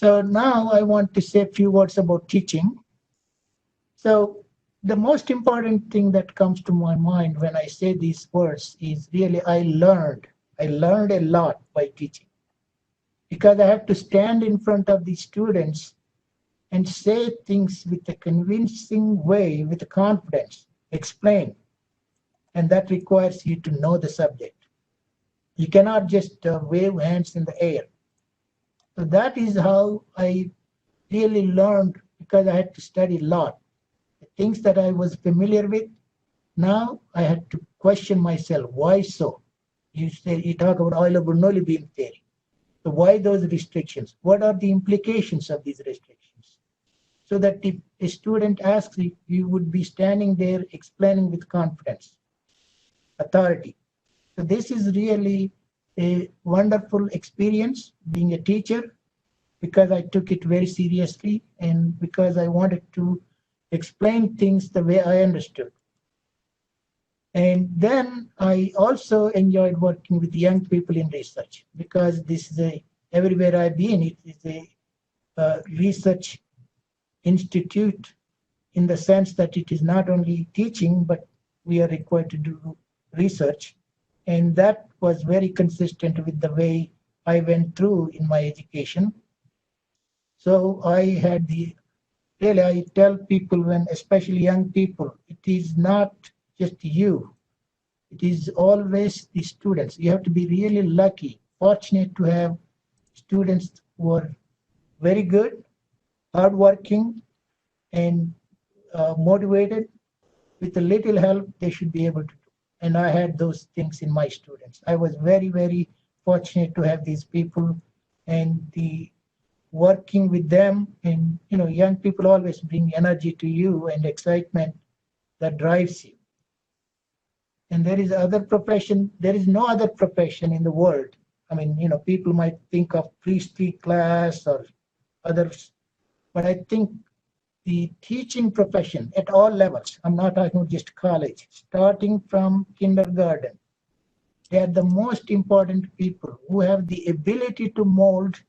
So now I want to say a few words about teaching. So the most important thing that comes to my mind when I say these words is really I learned. I learned a lot by teaching because I have to stand in front of the students and say things with a convincing way, with confidence, explain. And that requires you to know the subject. You cannot just wave hands in the air. So that is how I really learned because I had to study a lot. The things that I was familiar with, now I had to question myself, why so? You talk about Euler Bernoulli beam theory. So why those restrictions? What are the implications of these restrictions? So that if a student asks you would be standing there explaining with confidence, authority. So this is really a wonderful experience being a teacher because I took it very seriously and because I wanted to explain things the way I understood. And then I also enjoyed working with young people in research because this is everywhere I've been, it is a research institute in the sense that it is not only teaching, but we are required to do research. And that was very consistent with the way I went through in my education. So I had really, I tell people when, especially young people, it is not just you, it is always the students. You have to be really lucky, fortunate to have students who are very good, hardworking, and motivated. With a little help, they should be able to do. And I had those things in my students. I was very, very fortunate to have these people and the working with them. And, young people always bring energy to you and excitement that drives you. And there is no other profession in the world. I mean, people might think of priestly class or others, but I think the teaching profession at all levels, I'm not talking about just college, starting from kindergarten, they are the most important people who have the ability to mold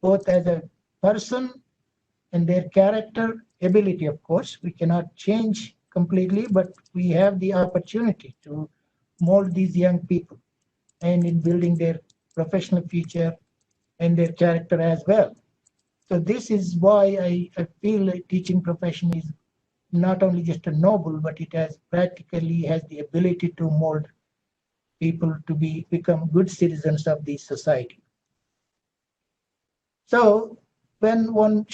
both as a person and their character ability, of course. We cannot change completely, but we have the opportunity to mold these young people and in building their professional future and their character as well. So this is why I feel a teaching profession is not only just a noble, but it has practically has the ability to mold people to become good citizens of the society. So when one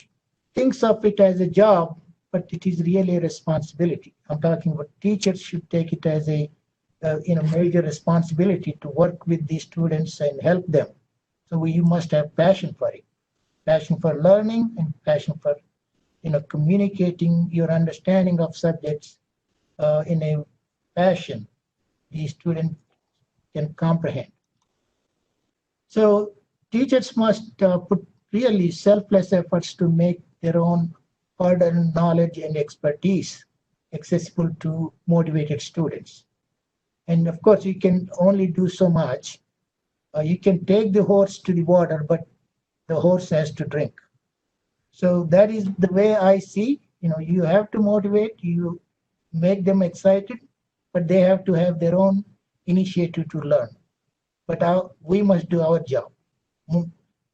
thinks of it as a job, but it is really a responsibility. I'm talking about teachers should take it as a major responsibility to work with these students and help them. So you must have passion for it, passion for learning and passion for communicating your understanding of subjects in a fashion the student can comprehend. So teachers must put really selfless efforts to make their own hard-earned knowledge and expertise accessible to motivated students. And of course, you can only do so much. You can take the horse to the water, but the horse has to drink. So that is the way I see. You have to motivate, you make them excited, but they have to have their own initiative to learn. But we must do our job.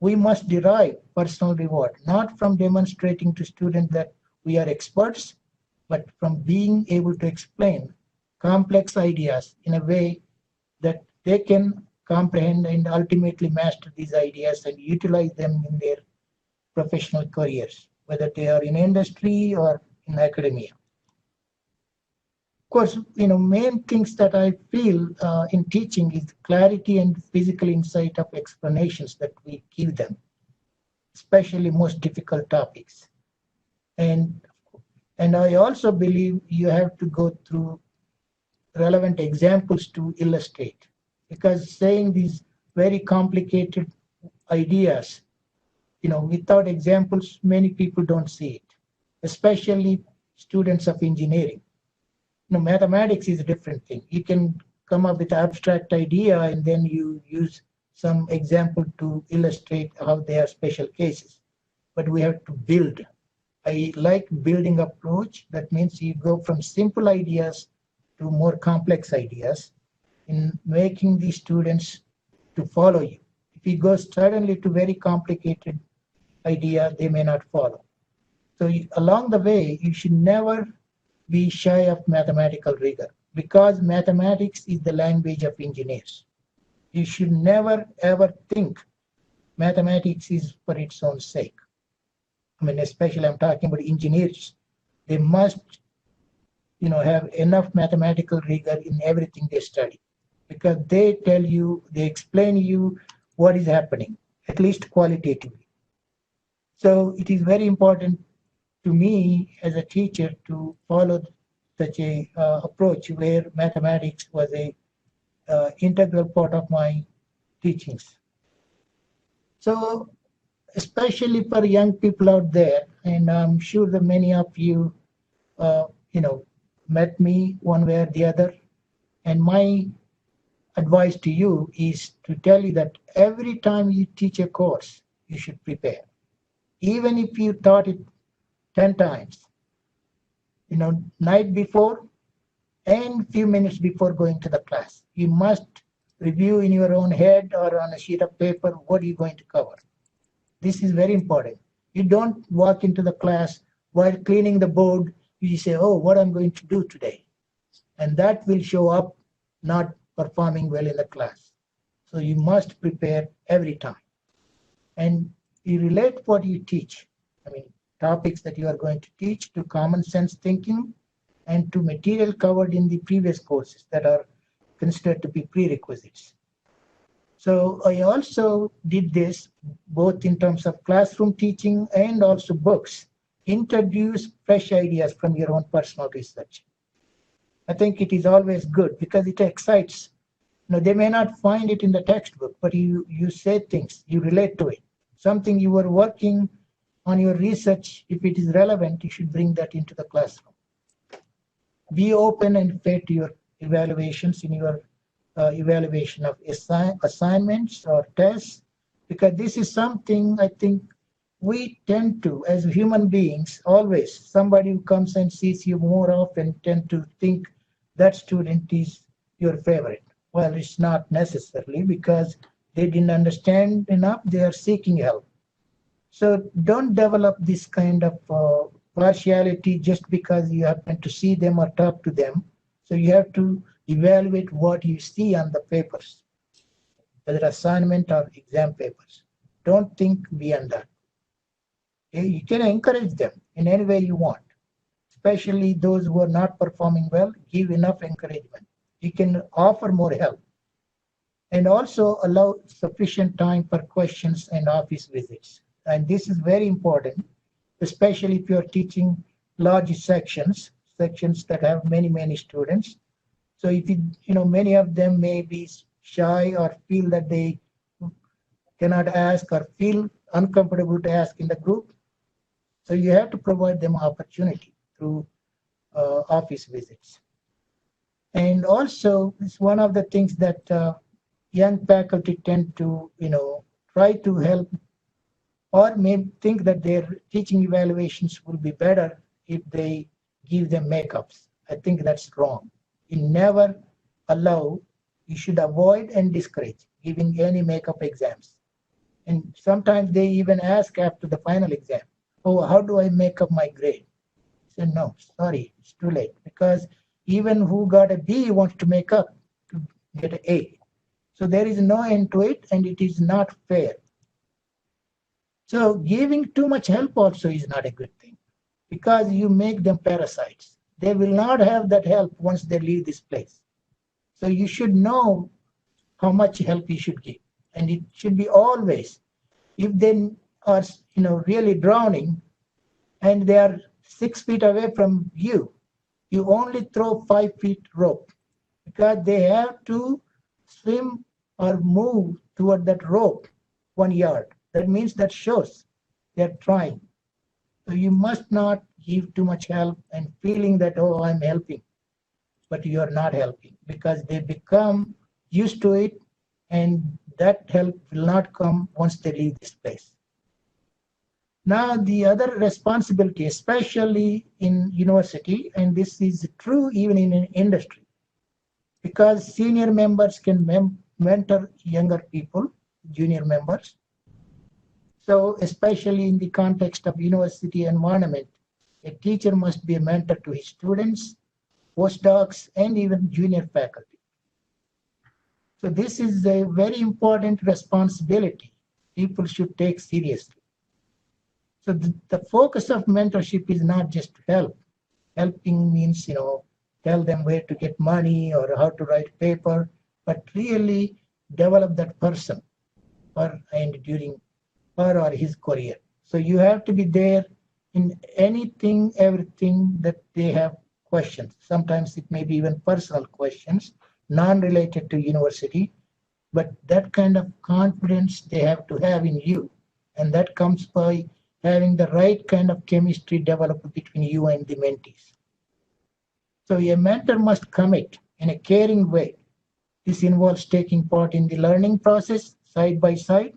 We must derive personal reward, not from demonstrating to students that we are experts, but from being able to explain complex ideas in a way that they can comprehend and ultimately master these ideas and utilize them in their professional careers, whether they are in industry or in academia. Of course, main things that I feel in teaching is clarity and physical insight of explanations that we give them, especially most difficult topics. And I also believe you have to go through relevant examples to illustrate, because saying these very complicated ideas, without examples, many people don't see it, especially students of engineering. Mathematics is a different thing. You can come up with an abstract idea and then you use some example to illustrate how they are special cases, but we have to build. I like building approach. That means you go from simple ideas to more complex ideas in making the students to follow you. If you go suddenly to very complicated idea, they may not follow. So along the way, you should never be shy of mathematical rigor because mathematics is the language of engineers. You should never ever think mathematics is for its own sake. I mean, especially I'm talking about engineers. They must, have enough mathematical rigor in everything they study because they tell you, they explain you what is happening, at least qualitatively. So it is very important to me as a teacher to follow such a approach where mathematics was a integral part of my teachings. So especially for young people out there, and I'm sure that many of you, met me one way or the other, and my advice to you is to tell you that every time you teach a course, you should prepare. Even if you taught it 10 times, night before and few minutes before going to the class, you must review in your own head or on a sheet of paper what you're going to cover. This is very important. You don't walk into the class while cleaning the board, you say, oh, what I'm going to do today. And that will show up not performing well in the class. So you must prepare every time. And you relate what you teach. I mean, topics that you are going to teach to common sense thinking and to material covered in the previous courses that are considered to be prerequisites. So I also did this both in terms of classroom teaching and also books. Introduce fresh ideas from your own personal research. I think it is always good because it excites. They may not find it in the textbook, but you say things, you relate to it. Something you were working on your research, if it is relevant, you should bring that into the classroom. Be open and fair to your evaluations in your evaluation of assignments or tests, because this is something I think we tend to, as human beings, always, somebody who comes and sees you more often tend to think that student is your favorite. Well, it's not necessarily because they didn't understand enough, they are seeking help. So don't develop this kind of partiality just because you happen to see them or talk to them. So you have to evaluate what you see on the papers, whether assignment or exam papers. Don't think beyond that. Okay? You can encourage them in any way you want, especially those who are not performing well, give enough encouragement. You can offer more help and also allow sufficient time for questions and office visits. And this is very important, especially if you're teaching large sections that have many students. So if many of them may be shy or feel that they cannot ask or feel uncomfortable to ask in the group. So you have to provide them opportunity through office visits. And also, it's one of the things that young faculty tend to, try to help or may think that their teaching evaluations will be better if they give them makeups. I think that's wrong. You never allow, you should avoid and discourage giving any makeup exams. And sometimes they even ask after the final exam, oh, how do I make up my grade? I say, no, sorry, it's too late. Because even who got a B wants to make up to get an A. So there is no end to it and it is not fair. So giving too much help also is not a good thing because you make them parasites. They will not have that help once they leave this place. So you should know how much help you should give. And it should be always, if they are really drowning and they are 6 feet away from you, you only throw 5 feet rope because they have to swim or move toward that rope 1 yard. That means that shows they're trying. So you must not give too much help and feeling that, oh, I'm helping, but you're not helping because they become used to it and that help will not come once they leave this place. Now, the other responsibility, especially in university, and this is true even in an industry, because senior members can mentor younger people, junior members. So, especially in the context of university environment, a teacher must be a mentor to his students, postdocs, and even junior faculty. So, this is a very important responsibility people should take seriously. So the focus of mentorship is not just to help. Helping means, tell them where to get money or how to write paper, but really develop that person and during her or his career. So you have to be there in anything, everything that they have questions. Sometimes it may be even personal questions, non-related to university, but that kind of confidence they have to have in you. And that comes by having the right kind of chemistry developed between you and the mentees. So a mentor must commit in a caring way. This involves taking part in the learning process side by side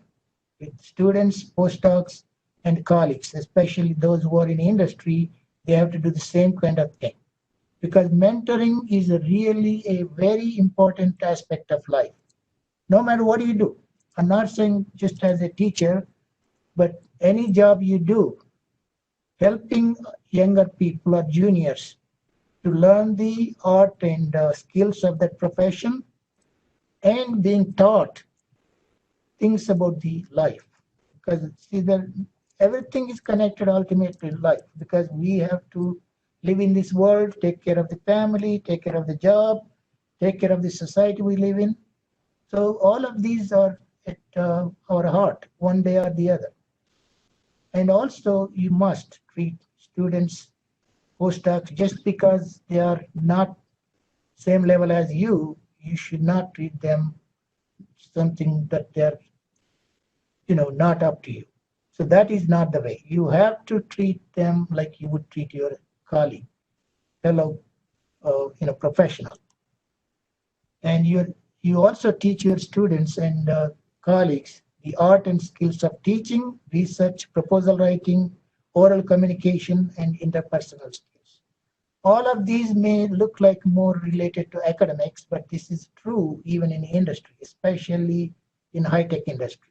with students, postdocs, and colleagues, especially those who are in industry. They have to do the same kind of thing, because mentoring is really a very important aspect of life. No matter what you do, I'm not saying just as a teacher, but any job you do, helping younger people or juniors to learn the art and skills of that profession, and being taught things about the life. Because see, everything is connected ultimately to life, because we have to live in this world, take care of the family, take care of the job, take care of the society we live in. So all of these are at our heart, one day or the other. And also, you must treat students, postdocs, just because they are not same level as you, you should not treat them something that they're, not up to you. So that is not the way. You have to treat them like you would treat your colleague, fellow, professional. And you also teach your students and colleagues the art and skills of teaching, research, proposal writing, oral communication, and interpersonal skills. All of these may look like more related to academics, but this is true even in industry, especially in high-tech industry.